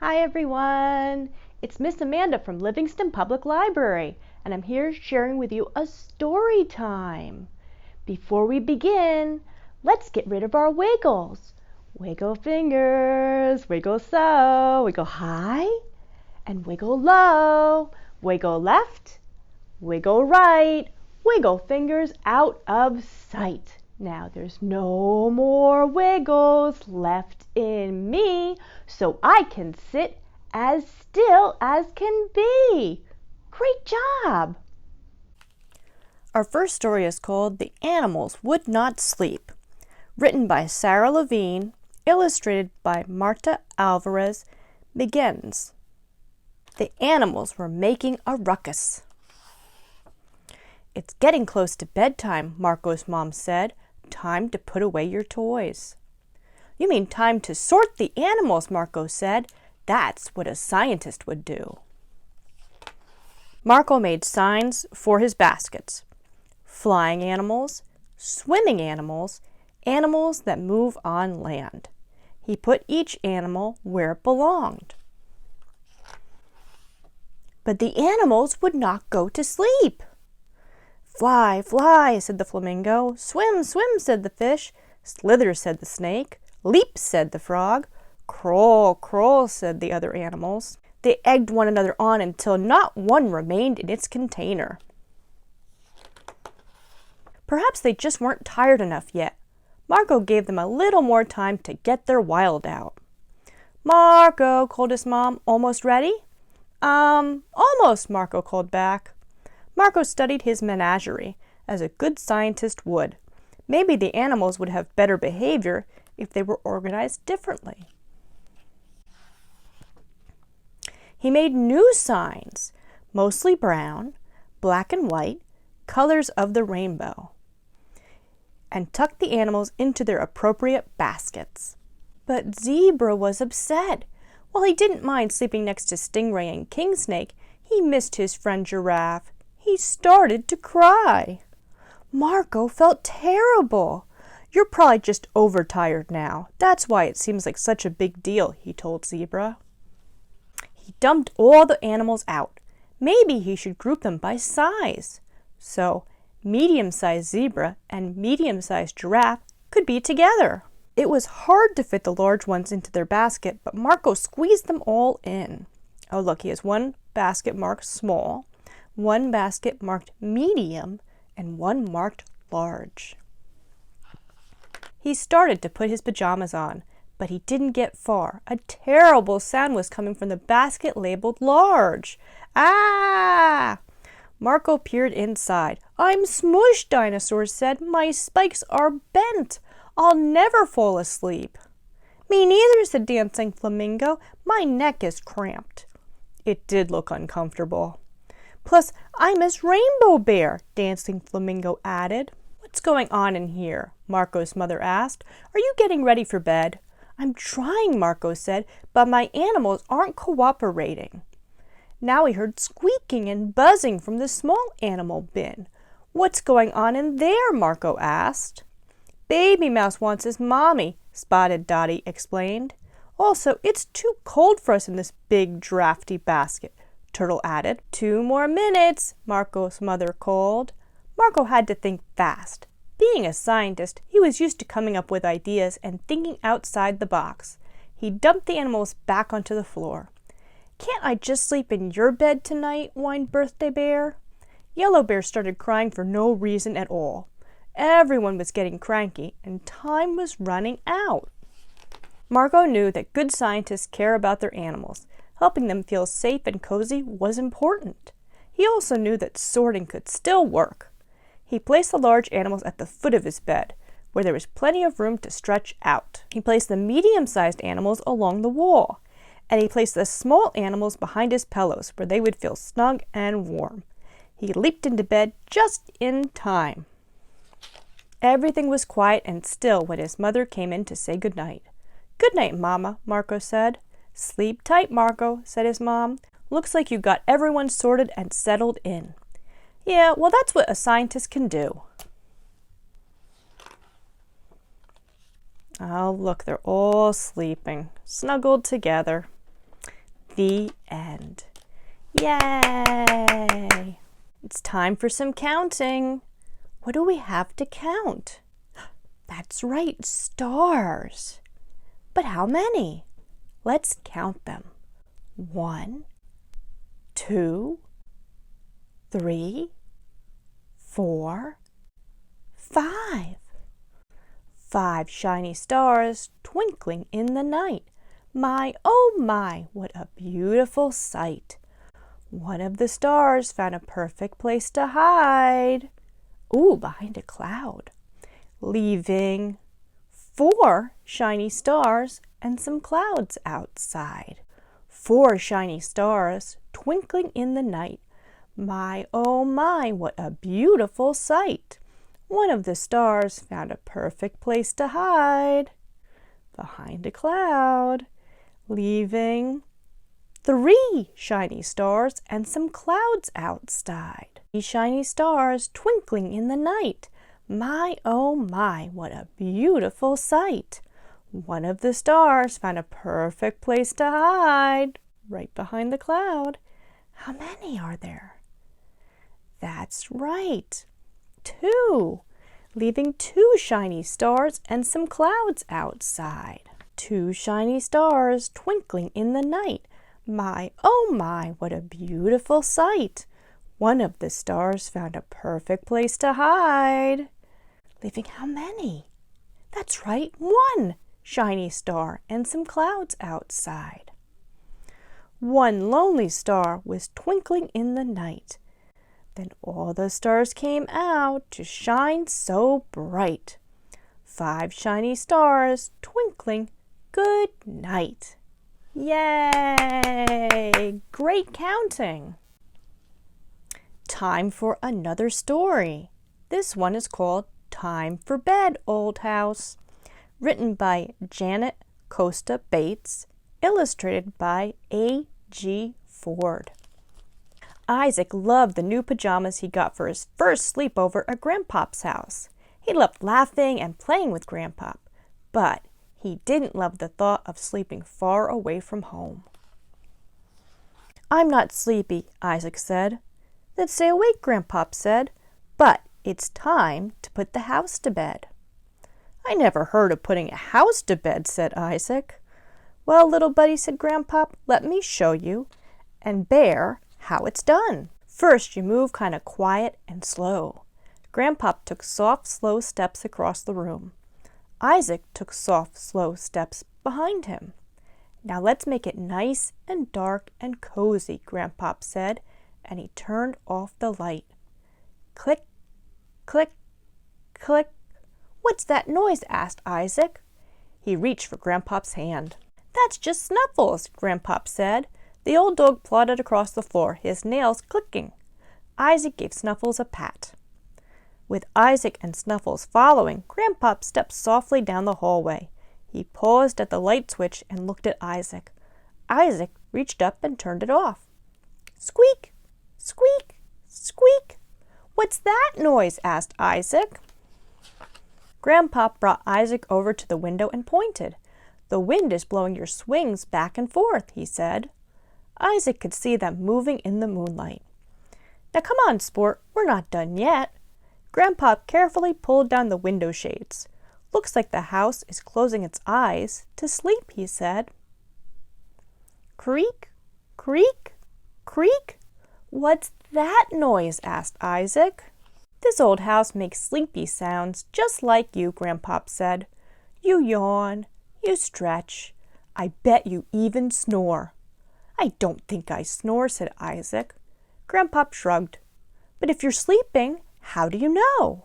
Hi everyone! It's Miss Amanda from Livingston Public Library, and I'm here sharing with you a story time. Before we begin, let's get rid of our wiggles. Wiggle fingers, wiggle so, wiggle high, and wiggle low. Wiggle left, wiggle right, wiggle fingers out of sight. Now there's no more wiggles left in me, so I can sit as still as can be. Great job! Our first story is called The Animals Would Not Sleep, written by Sarah Levine, illustrated by Marta Alvarez. Begins. The animals were making a ruckus. It's getting close to bedtime, Marco's mom said. Time to put away your toys. You mean time to sort the animals, Marco said. That's what a scientist would do. Marco made signs for his baskets. Flying animals, swimming animals, animals that move on land. He put each animal where it belonged. But the animals would not go to sleep. Fly, fly, said the flamingo. Swim, swim, said the fish. Slither, said the snake. Leap, said the frog. Crawl, crawl, said the other animals. They egged one another on until not one remained in its container. Perhaps they just weren't tired enough yet. Marco gave them a little more time to get their wild out. Marco, called his mom, almost ready? Almost, Marco called back. Marco studied his menagerie, as a good scientist would. Maybe the animals would have better behavior if they were organized differently. He made new signs, mostly brown, black and white, colors of the rainbow, and tucked the animals into their appropriate baskets. But Zebra was upset. While he didn't mind sleeping next to Stingray and King Snake, he missed his friend Giraffe. He started to cry. Marco felt terrible. You're probably just overtired now. That's why it seems like such a big deal, he told Zebra. He dumped all the animals out. Maybe he should group them by size. So, medium-sized zebra and medium-sized giraffe could be together. It was hard to fit the large ones into their basket, but Marco squeezed them all in. Oh, look, he has one basket marked small, one basket marked medium, and one marked large. He started to put his pajamas on, but he didn't get far. A terrible sound was coming from the basket labeled large. Ah! Marco peered inside. I'm smushed, Dinosaur said. My spikes are bent. I'll never fall asleep. Me neither, said Dancing Flamingo. My neck is cramped. It did look uncomfortable. Plus, I miss Rainbow Bear, Dancing Flamingo added. What's going on in here? Marco's mother asked. Are you getting ready for bed? I'm trying, Marco said, but my animals aren't cooperating. Now he heard squeaking and buzzing from the small animal bin. What's going on in there? Marco asked. Baby Mouse wants his mommy, Spotted Dotty explained. Also, it's too cold for us in this big drafty basket, Turtle added. 2 more minutes, Marco's mother called. Marco had to think fast. Being a scientist, he was used to coming up with ideas and thinking outside the box. He dumped the animals back onto the floor. Can't I just sleep in your bed tonight? Whined Birthday Bear. Yellow Bear started crying for no reason at all. Everyone was getting cranky, and time was running out. Marco knew that good scientists care about their animals. Helping them feel safe and cozy was important. He also knew that sorting could still work. He placed the large animals at the foot of his bed, where there was plenty of room to stretch out. He placed the medium-sized animals along the wall, and he placed the small animals behind his pillows, where they would feel snug and warm. He leaped into bed just in time. Everything was quiet and still when his mother came in to say good night. Good night, Mama, Marco said. Sleep tight, Marco, said his mom. Looks like you got everyone sorted and settled in. Yeah, well, that's what a scientist can do. Oh, look, they're all sleeping, snuggled together. The end. Yay! It's time for some counting. What do we have to count? That's right, stars. But how many? Let's count them. 1, 2, 3, 4, 5. 5 shiny stars twinkling in the night. My, oh my, what a beautiful sight. One of the stars found a perfect place to hide. Ooh, behind a cloud. Leaving 4 shiny stars and some clouds outside. 4 shiny stars twinkling in the night. My, oh my, what a beautiful sight. One of the stars found a perfect place to hide. Behind a cloud. Leaving 3 shiny stars and some clouds outside. 3 shiny stars twinkling in the night. My, oh my, what a beautiful sight. One of the stars found a perfect place to hide, right behind the cloud. How many are there? That's right, 2, leaving 2 shiny stars and some clouds outside. 2 shiny stars twinkling in the night. My, oh my, what a beautiful sight. One of the stars found a perfect place to hide. Leaving how many? That's right, 1 shiny star and some clouds outside. 1 lonely star was twinkling in the night. Then all the stars came out to shine so bright. 5 shiny stars twinkling. Good night. Yay! Great counting. Time for another story. This one is called Time for Bed, Old House. Written by Janet Costa Bates. Illustrated by A.G. Ford. Isaac loved the new pajamas he got for his first sleepover at Grandpop's house. He loved laughing and playing with Grandpop, but he didn't love the thought of sleeping far away from home. I'm not sleepy, Isaac said. Then stay awake, Grandpop said, but it's time to put the house to bed. I never heard of putting a house to bed, said Isaac. Well, little buddy, said Grandpop, let me show you and bear how it's done. First, you move kind of quiet and slow. Grandpop took soft, slow steps across the room. Isaac took soft, slow steps behind him. Now let's make it nice and dark and cozy, Grandpop said, and he turned off the light. Click, click, click. What's that noise? Asked Isaac. He reached for Grandpop's hand. That's just Snuffles, Grandpop said. The old dog plodded across the floor, his nails clicking. Isaac gave Snuffles a pat. With Isaac and Snuffles following, Grandpop stepped softly down the hallway. He paused at the light switch and looked at Isaac. Isaac reached up and turned it off. Squeak! Squeak! Squeak! What's that noise? Asked Isaac. Grandpop brought Isaac over to the window and pointed. The wind is blowing your swings back and forth, he said. Isaac could see them moving in the moonlight. Now come on, sport, we're not done yet. Grandpop carefully pulled down the window shades. Looks like the house is closing its eyes to sleep, he said. Creak, creak, creak. What's that noise? Asked Isaac. This old house makes sleepy sounds just like you, Grandpop said. You yawn, you stretch. I bet you even snore. I don't think I snore, said Isaac. Grandpop shrugged. But if you're sleeping, how do you know?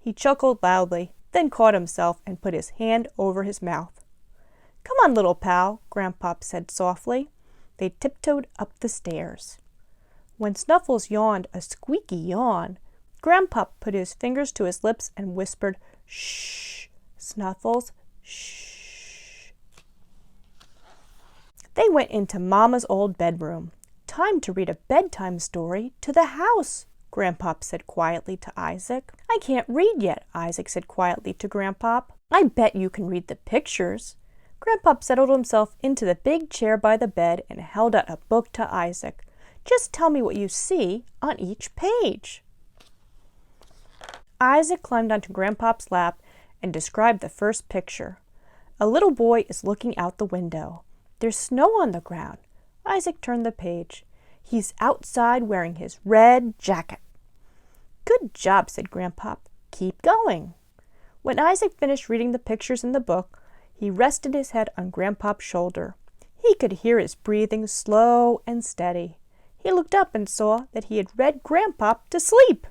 He chuckled loudly, then caught himself and put his hand over his mouth. Come on, little pal, Grandpop said softly. They tiptoed up the stairs. When Snuffles yawned a squeaky yawn, Grandpop put his fingers to his lips and whispered, Shh, Snuffles, shh. They went into Mama's old bedroom. Time to read a bedtime story to the house, Grandpop said quietly to Isaac. I can't read yet, Isaac said quietly to Grandpop. I bet you can read the pictures. Grandpa settled himself into the big chair by the bed and held out a book to Isaac. Just tell me what you see on each page. Isaac climbed onto Grandpa's lap and described the first picture. A little boy is looking out the window. There's snow on the ground. Isaac turned the page. He's outside wearing his red jacket. Good job, said Grandpa. Keep going. When Isaac finished reading the pictures in the book, he rested his head on Grandpa's shoulder. He could hear his breathing slow and steady. He looked up and saw that he had read Grandpa to sleep.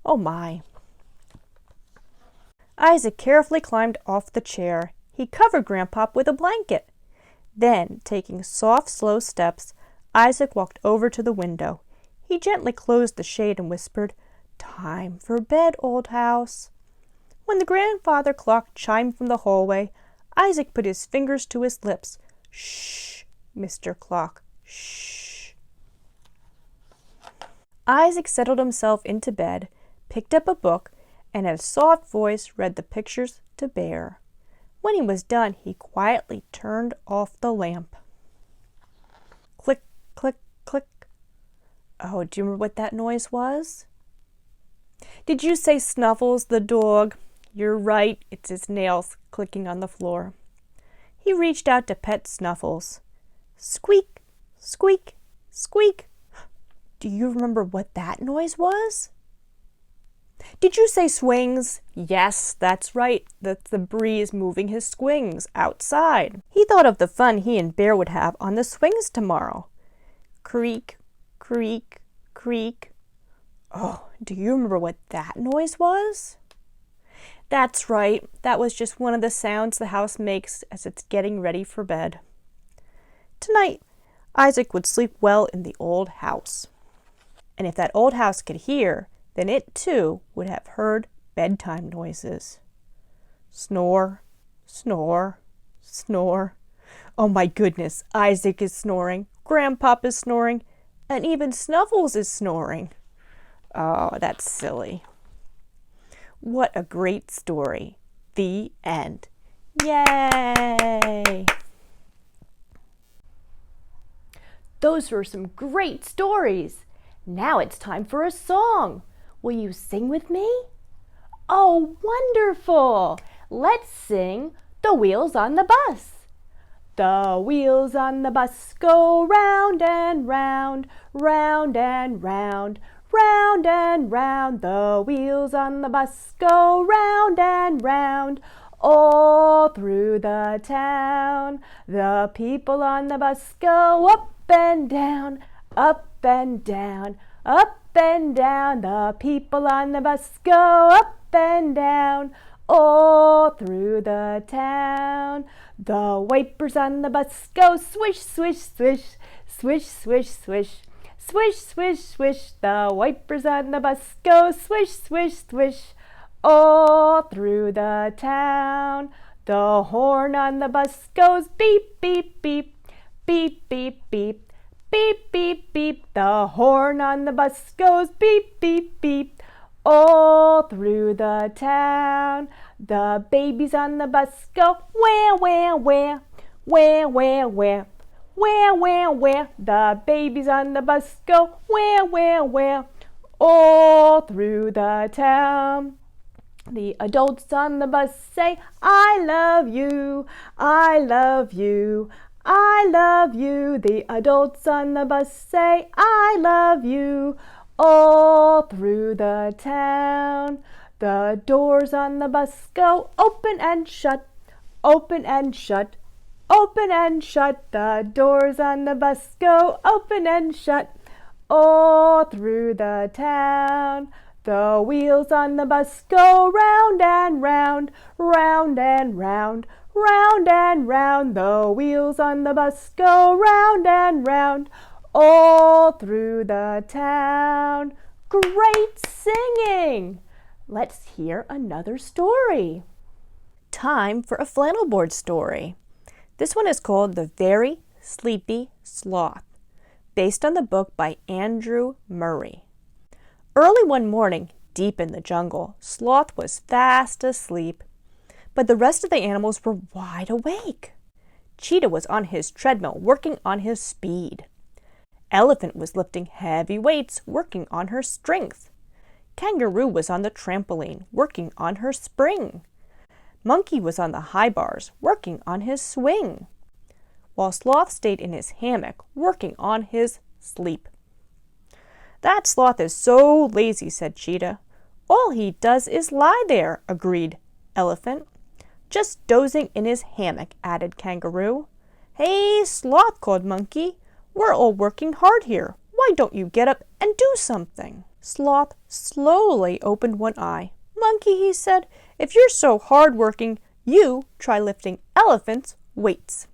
Oh my! Isaac carefully climbed off the chair. He covered Grandpa with a blanket. Then, taking soft, slow steps, Isaac walked over to the window. He gently closed the shade and whispered, "Time for bed, old house." When the grandfather clock chimed from the hallway, Isaac put his fingers to his lips. "Shh, Mr. Clock, shh." Isaac settled himself into bed, picked up a book, and in a soft voice read the pictures to Bear. When he was done, he quietly turned off the lamp. Click, click, click. Oh, do you remember what that noise was? Did you say Snuffles the dog? You're right, it's his nails clicking on the floor. He reached out to pet Snuffles. Squeak, squeak, squeak. Do you remember what that noise was? Did you say swings? Yes, that's right. That's the breeze moving his swings outside. He thought of the fun he and Bear would have on the swings tomorrow. Creak, creak, creak. Oh, do you remember what that noise was? That's right. That was just one of the sounds the house makes as it's getting ready for bed. Tonight, Isaac would sleep well in the old house. And if that old house could hear, then it too would have heard bedtime noises. Snore, snore, snore. Oh my goodness, Isaac is snoring, Grandpa is snoring, and even Snuffles is snoring. Oh, that's silly. What a great story. The end. Yay! Those were some great stories. Now it's time for a song. Will you sing with me? Oh, wonderful! Let's sing The Wheels on the Bus. The wheels on the bus go round and round, round and round, round and round. The wheels on the bus go round and round, all through the town. The people on the bus go up and down, up and down, up and down. The people on the bus go up and down, all through the town. The wipers on the bus go swish, swish, swish, swish, swish, swish, swish, swish, swish. The wipers on the bus go swish, swish, swish, all through the town. The horn on the bus goes beep, beep, beep, beep, beep, beep. Beep, beep, beep, the horn on the bus goes beep, beep, beep, all through the town. The babies on the bus go where, where, where, where, where, where, where, where, where. The babies on the bus go where, where, where, all through the town. The adults on the bus say, I love you, I love you, I love you. The adults on the bus say, I love you, all through the town. The doors on the bus go open and shut, open and shut, open and shut. The doors on the bus go open and shut, all through the town. The wheels on the bus go round and round, round and round, round and round. The wheels on the bus go round and round, all through the town. Great singing! Let's hear another story. Time for a flannelboard story. This one is called The Very Sleepy Sloth, based on the book by Andrew Murray. Early one morning, deep in the jungle, Sloth was fast asleep, but the rest of the animals were wide awake. Cheetah was on his treadmill, working on his speed. Elephant was lifting heavy weights, working on her strength. Kangaroo was on the trampoline, working on her spring. Monkey was on the high bars, working on his swing, while Sloth stayed in his hammock, working on his sleep. That Sloth is so lazy, said Cheetah. All he does is lie there, agreed Elephant. Just dozing in his hammock, added Kangaroo. Hey, Sloth, called Monkey. We're all working hard here. Why don't you get up and do something? Sloth slowly opened one eye. Monkey, he said, if you're so hard-working, you try lifting Elephant's weights.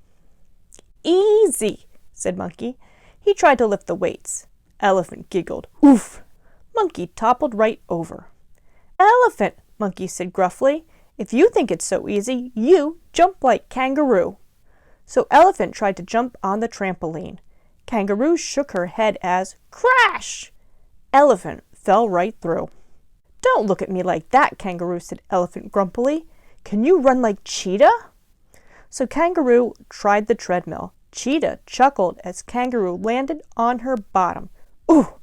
Easy, said Monkey. He tried to lift the weights. Elephant giggled. Oof! Monkey toppled right over. Elephant, Monkey said gruffly, if you think it's so easy, you jump like Kangaroo. So Elephant tried to jump on the trampoline. Kangaroo shook her head as crash! Elephant fell right through. Don't look at me like that, Kangaroo, said Elephant grumpily. Can you run like Cheetah? So Kangaroo tried the treadmill. Cheetah chuckled as Kangaroo landed on her bottom. Ooh!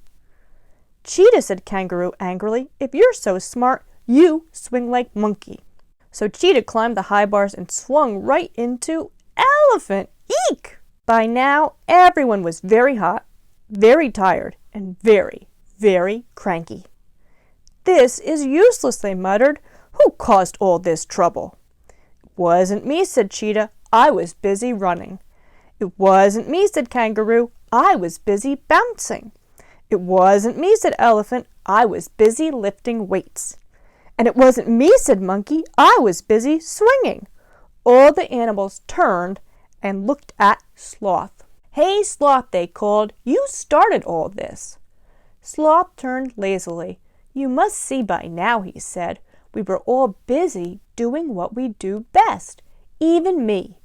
Cheetah, said Kangaroo angrily, if you're so smart, you swing like Monkey. So Cheetah climbed the high bars and swung right into Elephant. Eek! By now, everyone was very hot, very tired, and very, very cranky. This is useless, they muttered. Who caused all this trouble? It wasn't me, said Cheetah. I was busy running. It wasn't me, said Kangaroo. I was busy bouncing. It wasn't me, said Elephant. I was busy lifting weights. And it wasn't me, said Monkey. I was busy swinging. All the animals turned and looked at Sloth. Hey, Sloth, they called. You started all this. Sloth turned lazily. You must see by now, he said. We were all busy doing what we do best, even me.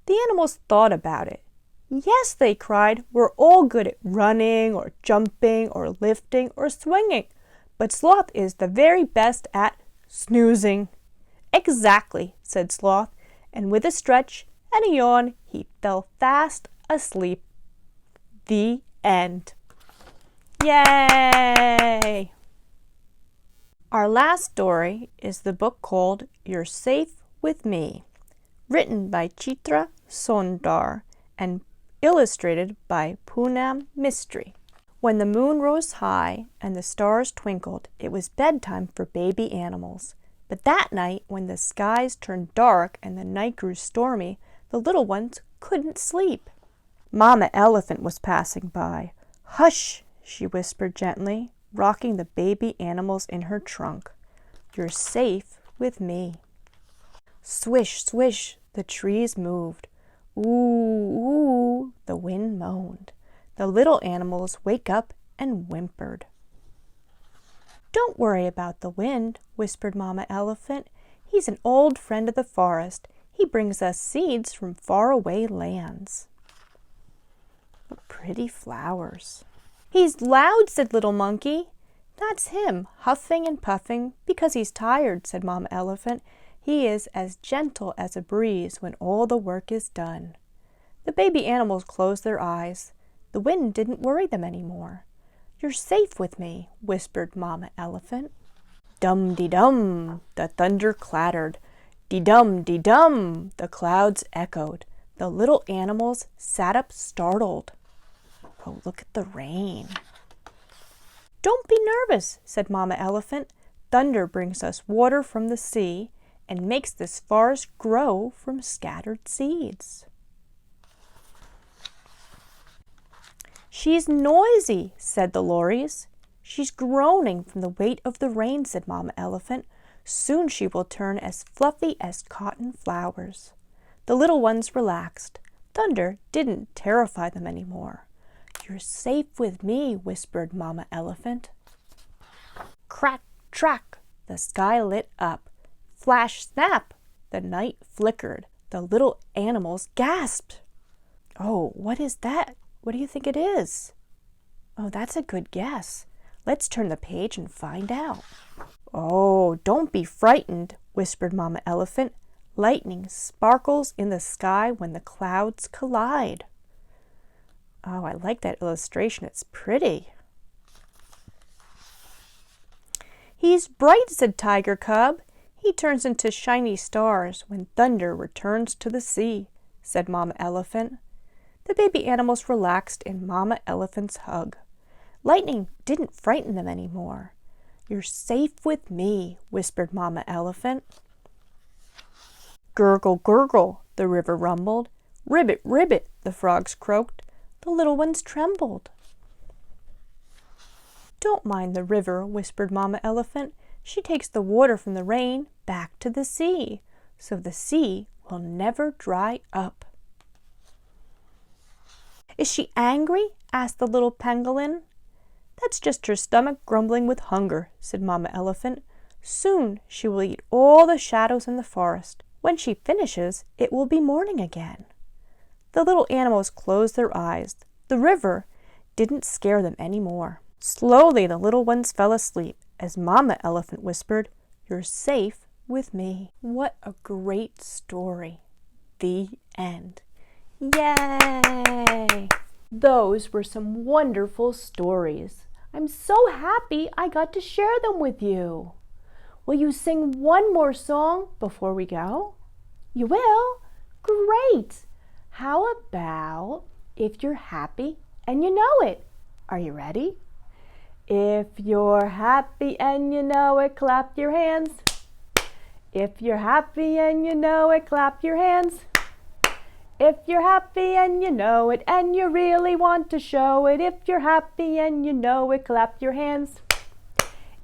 The animals thought about it. Yes, they cried, we're all good at running or jumping or lifting or swinging, but Sloth is the very best at snoozing. Exactly, said Sloth, and with a stretch and a yawn, he fell fast asleep. The end. Yay! Our last story is the book called You're Safe with Me, written by Chitra Sondar and illustrated by Poonam Mistry. When the moon rose high and the stars twinkled, it was bedtime for baby animals. But that night, when the skies turned dark and the night grew stormy, the little ones couldn't sleep. Mama Elephant was passing by. Hush, she whispered gently, rocking the baby animals in her trunk. You're safe with me. Swish, swish, the trees moved. Ooh, ooh, the wind moaned. The little animals wake up and whimpered. Don't worry about the wind, whispered Mama Elephant. He's an old friend of the forest. He brings us seeds from faraway lands. What pretty flowers. He's loud, said Little Monkey. That's him, huffing and puffing because he's tired, said Mama Elephant. He is as gentle as a breeze when all the work is done. The baby animals closed their eyes. The wind didn't worry them anymore. You're safe with me, whispered Mama Elephant. Dum-de-dum, the thunder clattered. De-dum, the clouds echoed. The little animals sat up startled. Oh, look at the rain. Don't be nervous, said Mama Elephant. Thunder brings us water from the sea and makes this forest grow from scattered seeds. She's noisy, said the lories. She's groaning from the weight of the rain, said Mama Elephant. Soon she will turn as fluffy as cotton flowers. The little ones relaxed. Thunder didn't terrify them anymore. You're safe with me, whispered Mama Elephant. Crack, track, the sky lit up. Flash, snap, the night flickered. The little animals gasped. Oh, what is that? What do you think it is? Oh, that's a good guess. Let's turn the page and find out. Oh, don't be frightened, whispered Mama Elephant. Lightning sparkles in the sky when the clouds collide. Oh, I like that illustration. It's pretty. He's bright, said Tiger Cub. He turns into shiny stars when thunder returns to the sea, said Mama Elephant. The baby animals relaxed in Mama Elephant's hug. Lightning didn't frighten them anymore. You're safe with me, whispered Mama Elephant. Gurgle, gurgle, the river rumbled. Ribbit, ribbit, the frogs croaked. The little ones trembled. Don't mind the river, whispered Mama Elephant. She takes the water from the rain back to the sea, so the sea will never dry up. Is she angry? Asked the little pangolin. That's just her stomach grumbling with hunger, said Mama Elephant. Soon she will eat all the shadows in the forest. When she finishes, it will be morning again. The little animals closed their eyes. The river didn't scare them any more. Slowly the little ones fell asleep as Mama Elephant whispered, "You're safe with me." What a great story. The end. Yay! Those were some wonderful stories. I'm so happy I got to share them with you. Will you sing one more song before we go? You will? Great! How about If You're Happy and You Know It? Are you ready? If you're happy and you know it, clap your hands. If you're happy and you know it, clap your hands. If you're happy and you know it and you really want to show it, if you're happy and you know it, clap your hands.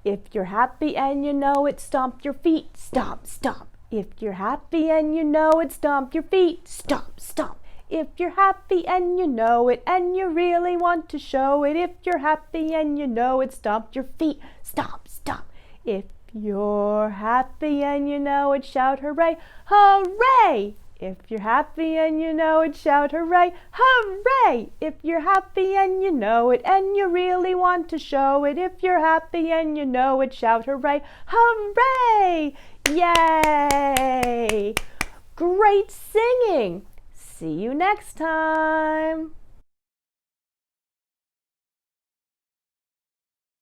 If you're happy and you know it, stomp your feet, stomp, stomp. If you're happy and you know it, stomp your feet, stomp, stomp. If you're happy and you know it and you really want to show it, if you're happy and you know it, stomp your feet, stomp, stomp. If you're happy and you know it, shout hooray, hooray! If you're happy and you know it, shout hooray, hooray! If you're happy and you know it and you really want to show it, if you're happy and you know it, shout hooray, hooray! Yay! Great singing! See you next time!